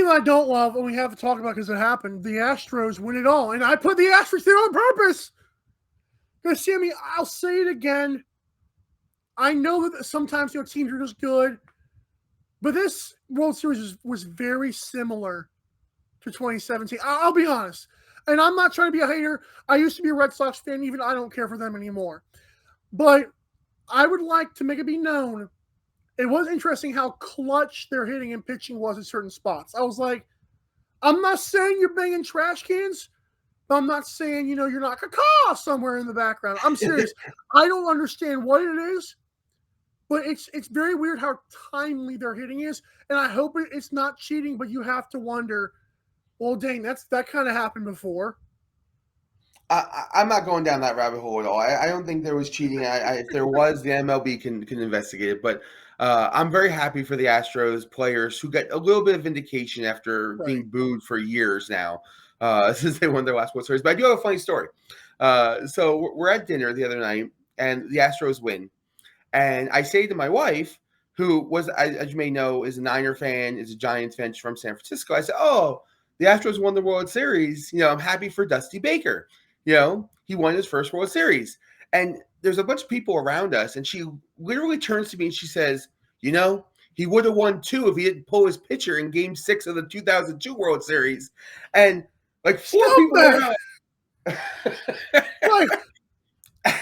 that I don't love, and we have to talk about because it happened, the Astros win it all. And I put the Astros there on purpose. Because, Sammy, I'll say it again. I know that sometimes teams are just good, but this World Series was very similar to 2017. I'll be honest. And I'm not trying to be a hater. I used to be a Red Sox fan. Even I don't care for them anymore. But I would like to make it be known, it was interesting how clutch their hitting and pitching was in certain spots. I was like, I'm not saying you're banging trash cans, but I'm not saying, you're not caw somewhere in the background. I'm serious. I don't understand what it is, but it's very weird how timely their hitting is. And I hope it's not cheating, but you have to wonder, well, dang, that kind of happened before. I'm not going down that rabbit hole at all. I don't think there was cheating. If there was, the MLB can investigate it. But I'm very happy for the Astros players who got a little bit of vindication after being booed for years now since they won their last World Series. But I do have a funny story. So we're at dinner the other night, and the Astros win. And I say to my wife, who was, as you may know, is a Niner fan, is a Giants fan, she's from San Francisco. I said, "Oh, the Astros won the World Series. I'm happy for Dusty Baker. He won his first World Series." And there's a bunch of people around us, and she literally turns to me and she says, he would have won 2 if he didn't pull his pitcher in Game 6 of the 2002 World Series. And like 4 people around. Like,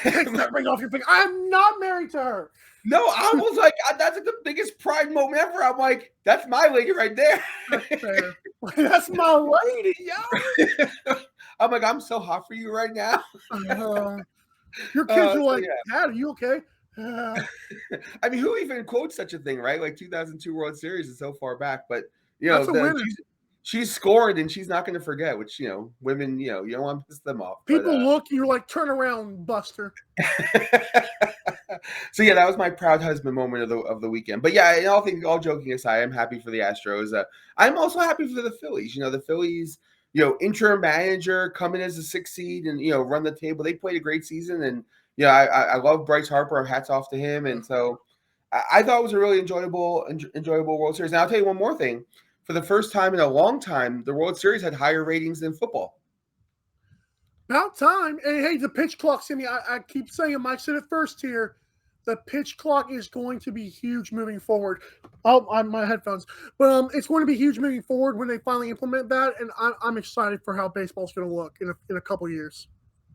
take that ring off your finger. I'm not married to her. No, I was like, that's like the biggest pride moment ever. I'm like, that's my lady right there. That's my lady, yo. I'm like, I'm so hot for you right now. Your kids are like, Dad, are you okay? I mean, who even quotes such a thing, right? Like 2002 World Series is so far back, but she's scored and she's not going to forget. Which women, you don't want to piss them off. People look, you're like, turn around, Buster. So yeah, that was my proud husband moment of the weekend. But yeah, all joking aside, I'm happy for the Astros. I'm also happy for the Phillies. The Phillies, interim manager coming as a 6th seed and run the table. They played a great season, and I love Bryce Harper. Hats off to him. And so I thought it was a really enjoyable World Series. And I'll tell you one more thing: for the first time in a long time, the World Series had higher ratings than football. About time. And hey, the pitch clock, Sammy, I keep saying, Mike said it first here. The pitch clock is going to be huge moving forward. Oh, my headphones. But it's going to be huge moving forward when they finally implement that. And I'm excited for how baseball's going to look in a couple years.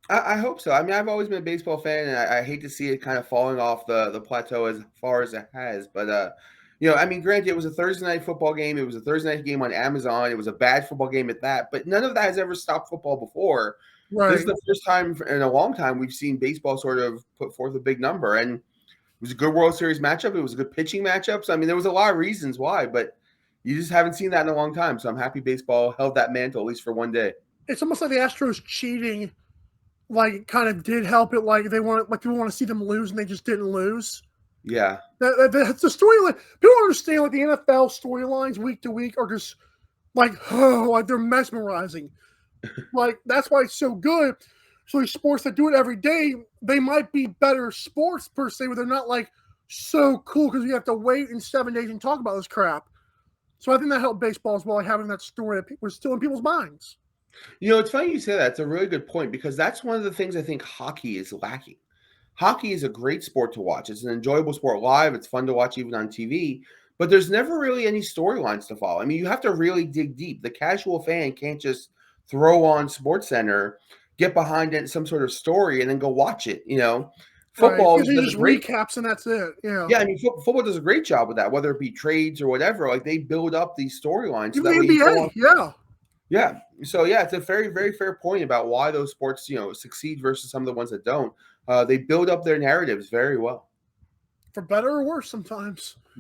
I hope so. I mean, I've always been a baseball fan, and I hate to see it kind of falling off the plateau as far as it has. But, I mean, granted, it was a Thursday night football game. It was a Thursday night game on Amazon. It was a bad football game at that. But none of that has ever stopped football before. Right. This is the first time in a long time we've seen baseball sort of put forth a big number. And it was a good World Series matchup. It was a good pitching matchup. So, I mean, there was a lot of reasons why, but you just haven't seen that in a long time. So I'm happy baseball held that mantle, at least for one day. It's almost like the Astros cheating, like, kind of did help it. Like, people want to see them lose, and they just didn't lose. Yeah. The storyline, people don't understand, like, the NFL storylines week to week are just, like, like they're mesmerizing. Like, that's why it's so good. So these sports that do it every day, they might be better sports per se, but they're not like so cool because you have to wait in 7 days and talk about this crap. So I think that helped baseball as well, like having that story that was still in people's minds. It's funny you say that. It's a really good point because that's one of the things I think hockey is lacking. Hockey is a great sport to watch. It's an enjoyable sport live. It's fun to watch even on TV, but there's never really any storylines to follow. I mean, you have to really dig deep. The casual fan can't just throw on SportsCenter, get behind it, some sort of story, and then go watch it. Football right. Just recaps and that's it. Yeah. Yeah, I mean, football does a great job with that, whether it be trades or whatever. Like they build up these storylines. So the NBA, yeah. Yeah. So yeah, it's a very, very fair point about why those sports, succeed versus some of the ones that don't. They build up their narratives very well. For better or worse sometimes.